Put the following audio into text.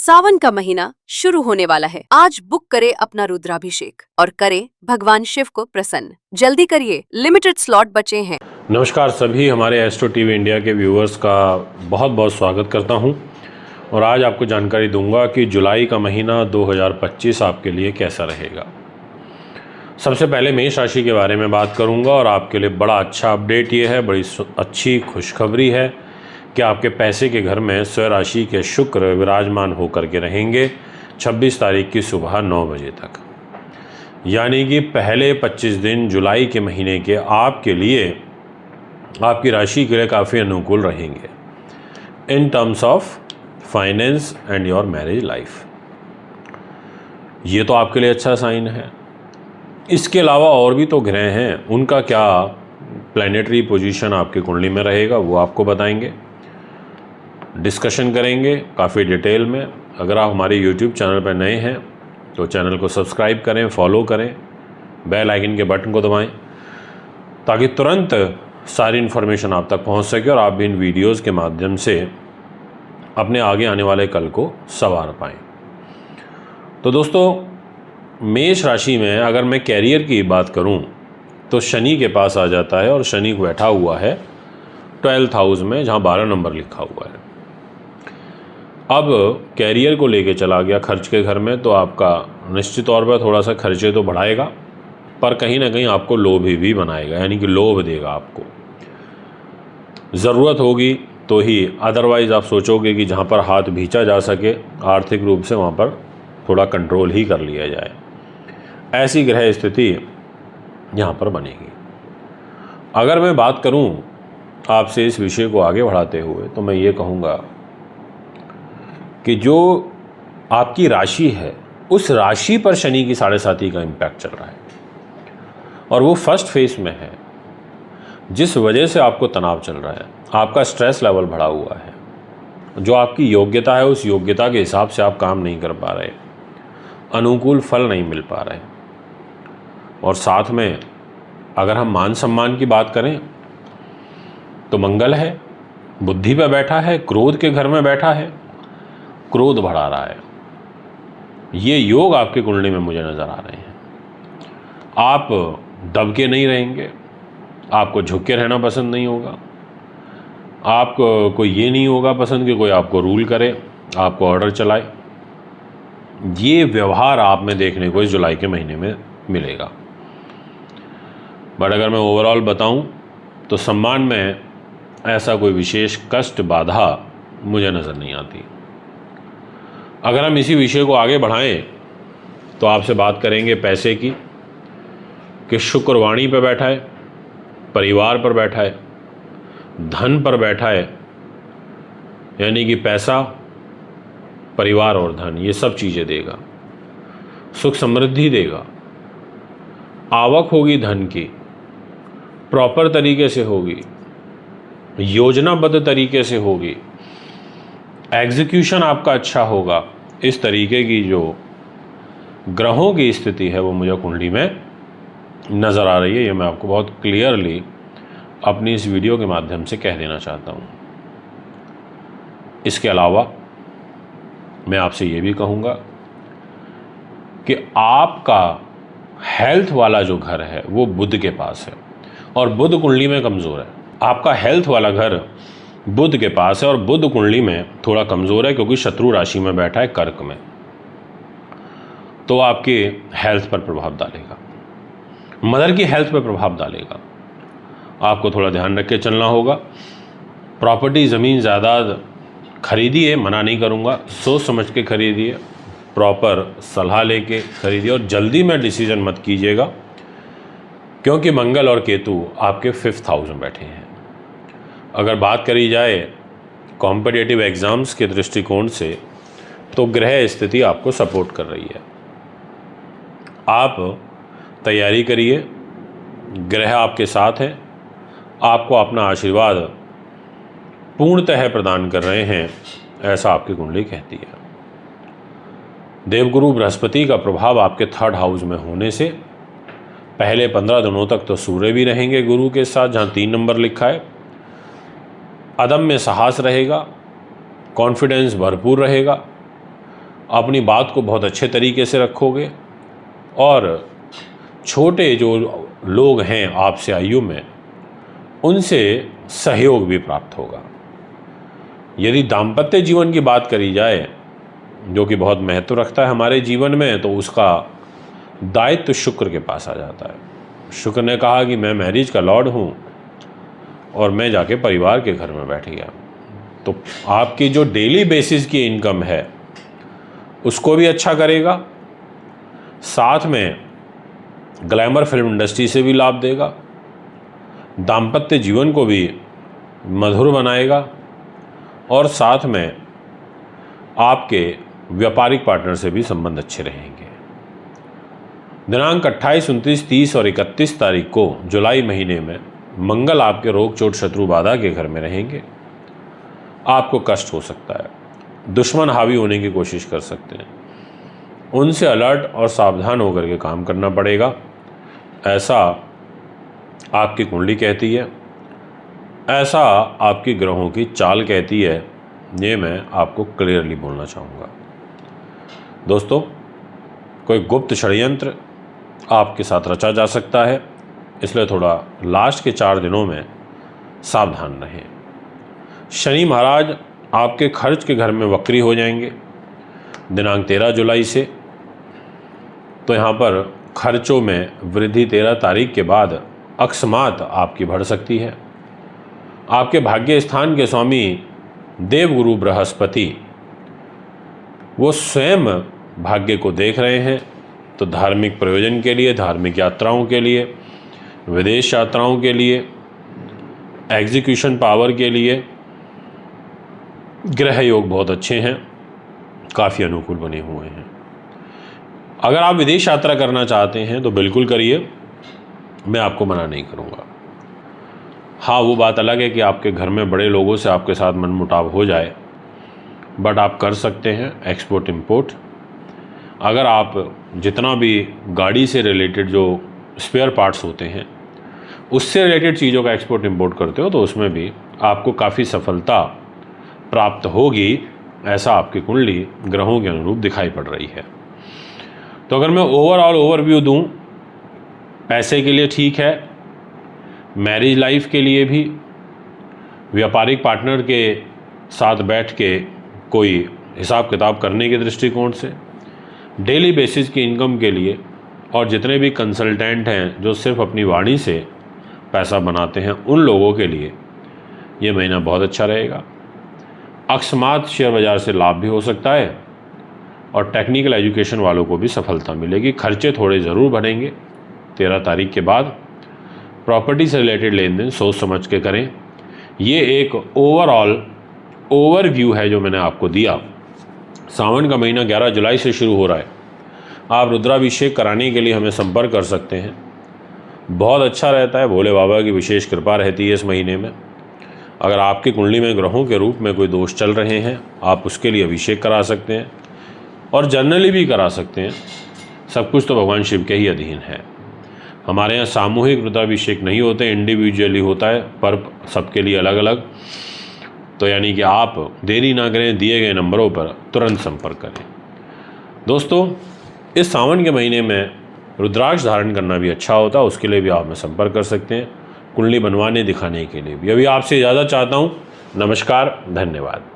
सावन का महीना शुरू होने वाला है। आज बुक करें अपना रुद्राभिषेक और करें भगवान शिव को प्रसन्न। जल्दी करिए, लिमिटेड स्लॉट बचे हैं। नमस्कार सभी हमारे एस्ट्रो टीवी इंडिया के व्यूअर्स का बहुत बहुत स्वागत करता हूं और आज आपको जानकारी दूंगा कि जुलाई का महीना 2025 आपके लिए कैसा रहेगा। सबसे पहले मेष राशि के बारे में बात करूंगा और आपके लिए बड़ा अच्छा अपडेट ये है, बड़ी अच्छी खुशखबरी है कि आपके पैसे के घर में स्वराशि राशि के शुक्र विराजमान होकर के रहेंगे 26 तारीख की सुबह 9 बजे तक। यानी कि पहले 25 दिन जुलाई के महीने के आपके लिए आपकी राशि के लिए काफ़ी अनुकूल रहेंगे in terms of finance and your marriage life. ये तो आपके लिए अच्छा साइन है। इसके अलावा और भी तो ग्रह हैं, उनका क्या प्लैनेटरी पोजीशन आपकी कुंडली में रहेगा वो आपको बताएंगे, डिस्कशन करेंगे काफ़ी डिटेल में। अगर आप हमारे यूट्यूब चैनल पर नए हैं तो चैनल को सब्सक्राइब करें, फॉलो करें, बेल आइकन के बटन को दबाएं ताकि तुरंत सारी इन्फॉर्मेशन आप तक पहुंच सके और आप भी इन वीडियोस के माध्यम से अपने आगे आने वाले कल को संवार पाएँ। तो दोस्तों, मेष राशि में अगर मैं कैरियर की बात करूं तो शनि के पास आ जाता है और शनि बैठा हुआ है 12th हाउस में, जहां 12 नंबर लिखा हुआ है। अब कैरियर को लेके चला गया खर्च के घर में, तो आपका निश्चित तौर पर थोड़ा सा खर्चे तो बढ़ाएगा, पर कहीं ना कहीं आपको लोभी भी बनाएगा, यानी कि लोभ देगा आपको। ज़रूरत होगी तो ही, अदरवाइज़ आप सोचोगे कि जहाँ पर हाथ भींचा जा सके आर्थिक रूप से वहाँ पर थोड़ा कंट्रोल ही कर लिया जाए, ऐसी ग्रह स्थिति यहाँ पर बनेगी। अगर मैं बात करूँ आपसे इस विषय को आगे बढ़ाते हुए तो मैं ये कहूँगा कि जो आपकी राशि है उस राशि पर शनि की 7.5 का इम्पैक्ट चल रहा है और वो फर्स्ट फेज में है, जिस वजह से आपको तनाव चल रहा है, आपका स्ट्रेस लेवल बढ़ा हुआ है। जो आपकी योग्यता है उस योग्यता के हिसाब से आप काम नहीं कर पा रहे, अनुकूल फल नहीं मिल पा रहे। और साथ में अगर हम मान सम्मान की बात करें तो मंगल है, बुद्धि पे बैठा है, क्रोध के घर में बैठा है, क्रोध बढ़ा रहा है। ये योग आपकी कुंडली में मुझे नज़र आ रहे हैं। आप दब के नहीं रहेंगे, आपको झुक के रहना पसंद नहीं होगा, आपको ये नहीं होगा पसंद कि कोई आपको रूल करे, आपको ऑर्डर चलाए। ये व्यवहार आप में देखने को इस जुलाई के महीने में मिलेगा। बट अगर मैं ओवरऑल बताऊं तो सम्मान में ऐसा कोई विशेष कष्ट बाधा मुझे नज़र नहीं आती। अगर हम इसी विषय को आगे बढ़ाएं तो आपसे बात करेंगे पैसे की, कि शुक्र वाणी पर बैठा है, परिवार पर बैठा है, धन पर बैठा है, यानी कि पैसा, परिवार और धन, ये सब चीज़ें देगा, सुख समृद्धि देगा, आवक होगी धन की, प्रॉपर तरीके से होगी, योजनाबद्ध तरीके से होगी, एग्जीक्यूशन आपका अच्छा होगा। इस तरीके की जो ग्रहों की स्थिति है वो मुझे कुंडली में नज़र आ रही है। ये मैं आपको बहुत क्लियरली अपनी इस वीडियो के माध्यम से कह देना चाहता हूँ। इसके अलावा मैं आपसे ये भी कहूँगा कि आपका हेल्थ वाला जो घर है वो बुध के पास है और बुध कुंडली में कमज़ोर है। आपका हेल्थ वाला घर बुध के पास है और बुध कुंडली में थोड़ा कमज़ोर है क्योंकि शत्रु राशि में बैठा है कर्क में, तो आपके हेल्थ पर प्रभाव डालेगा, मदर की हेल्थ पर प्रभाव डालेगा। आपको थोड़ा ध्यान रख के चलना होगा। प्रॉपर्टी, ज़मीन, जायदाद खरीदिए, मना नहीं करूँगा, सोच समझ के खरीदिए, प्रॉपर सलाह लेके खरीदिए और जल्दी में डिसीजन मत कीजिएगा, क्योंकि मंगल और केतु आपके 5th हाउस में बैठे हैं। अगर बात करी जाए कॉम्पिटिटिव एग्ज़ाम्स के दृष्टिकोण से तो ग्रह स्थिति आपको सपोर्ट कर रही है। आप तैयारी करिए, ग्रह आपके साथ हैं, आपको अपना आशीर्वाद पूर्णतः प्रदान कर रहे हैं, ऐसा आपकी कुंडली कहती है। देवगुरु बृहस्पति का प्रभाव आपके 3rd हाउस में होने से पहले 15 दिनों तक तो सूर्य भी रहेंगे गुरु के साथ, जहाँ 3 नंबर लिखा है। अदम्य साहस रहेगा, कॉन्फिडेंस भरपूर रहेगा, अपनी बात को बहुत अच्छे तरीके से रखोगे और छोटे जो लोग हैं आपसे आयु में उनसे सहयोग भी प्राप्त होगा। यदि दाम्पत्य जीवन की बात करी जाए जो कि बहुत महत्व रखता है हमारे जीवन में, तो उसका दायित्व शुक्र के पास आ जाता है। शुक्र ने कहा कि मैं मैरिज का लॉर्ड हूँ और मैं जाके परिवार के घर में बैठ गया। तो आपकी जो डेली बेसिस की इनकम है उसको भी अच्छा करेगा, साथ में ग्लैमर फिल्म इंडस्ट्री से भी लाभ देगा, दाम्पत्य जीवन को भी मधुर बनाएगा और साथ में आपके व्यापारिक पार्टनर से भी संबंध अच्छे रहेंगे। दिनांक 28, 29, 30 और 31 तारीख को जुलाई महीने में मंगल आपके रोग चोट शत्रु बाधा के घर में रहेंगे। आपको कष्ट हो सकता है, दुश्मन हावी होने की कोशिश कर सकते हैं, उनसे अलर्ट और सावधान होकर के काम करना पड़ेगा, ऐसा आपकी कुंडली कहती है, ऐसा आपकी ग्रहों की चाल कहती है। ये मैं आपको क्लियरली बोलना चाहूँगा। दोस्तों, कोई गुप्त षड्यंत्र आपके साथ रचा जा सकता है, इसलिए थोड़ा लास्ट के 4 दिनों में सावधान रहें। शनि महाराज आपके खर्च के घर में वक्री हो जाएंगे दिनांक 13 जुलाई से। तो यहाँ पर खर्चों में वृद्धि 13 तारीख के बाद अकस्मात आपकी बढ़ सकती है। आपके भाग्य स्थान के स्वामी देवगुरु बृहस्पति वो स्वयं भाग्य को देख रहे हैं, तो धार्मिक प्रयोजन के लिए, धार्मिक यात्राओं के लिए, विदेश यात्राओं के लिए, एग्जीक्यूशन पावर के लिए ग्रह योग बहुत अच्छे हैं, काफ़ी अनुकूल बने हुए हैं। अगर आप विदेश यात्रा करना चाहते हैं तो बिल्कुल करिए, मैं आपको मना नहीं करूँगा। हाँ, वो बात अलग है कि आपके घर में बड़े लोगों से आपके साथ मनमुटाव हो जाए, बट आप कर सकते हैं एक्सपोर्ट इंपोर्ट। अगर आप जितना भी गाड़ी से रिलेटेड जो स्पेयर पार्ट्स होते हैं उससे रिलेटेड चीज़ों का एक्सपोर्ट इंपोर्ट करते हो तो उसमें भी आपको काफ़ी सफलता प्राप्त होगी, ऐसा आपकी कुंडली ग्रहों के अनुरूप दिखाई पड़ रही है। तो अगर मैं ओवरऑल ओवरव्यू दूं, पैसे के लिए ठीक है, मैरिज लाइफ के लिए भी, व्यापारिक पार्टनर के साथ बैठ के कोई हिसाब किताब करने के दृष्टिकोण से, डेली बेसिस की इनकम के लिए और जितने भी कंसल्टेंट हैं जो सिर्फ अपनी वाणी से पैसा बनाते हैं उन लोगों के लिए ये महीना बहुत अच्छा रहेगा। अकस्मात शेयर बाज़ार से लाभ भी हो सकता है और टेक्निकल एजुकेशन वालों को भी सफलता मिलेगी। खर्चे थोड़े ज़रूर बढ़ेंगे 13 तारीख के बाद। प्रॉपर्टी से रिलेटेड लेन देन सोच समझ के करें। ये एक ओवरऑल ओवरव्यू है जो मैंने आपको दिया। सावन का महीना 11 जुलाई से शुरू हो रहा है। आप रुद्राभिषेक कराने के लिए हमें संपर्क कर सकते हैं, बहुत अच्छा रहता है, भोले बाबा की विशेष कृपा रहती है इस महीने में। अगर आपकी कुंडली में ग्रहों के रूप में कोई दोष चल रहे हैं, आप उसके लिए अभिषेक करा सकते हैं और जनरली भी करा सकते हैं। सब कुछ तो भगवान शिव के ही अधीन है। हमारे यहाँ सामूहिक रुद्राभिषेक नहीं होते, इंडिविजुअली होता है, पर सबके लिए अलग अलग। तो यानी कि आप देरी ना करें, दिए गए नंबरों पर तुरंत संपर्क करें। दोस्तों, इस सावन के महीने में रुद्राक्ष धारण करना भी अच्छा होता है, उसके लिए भी आप में संपर्क कर सकते हैं, कुंडली बनवाने दिखाने के लिए भी। अभी आपसे इजाज़त चाहता हूँ। नमस्कार, धन्यवाद।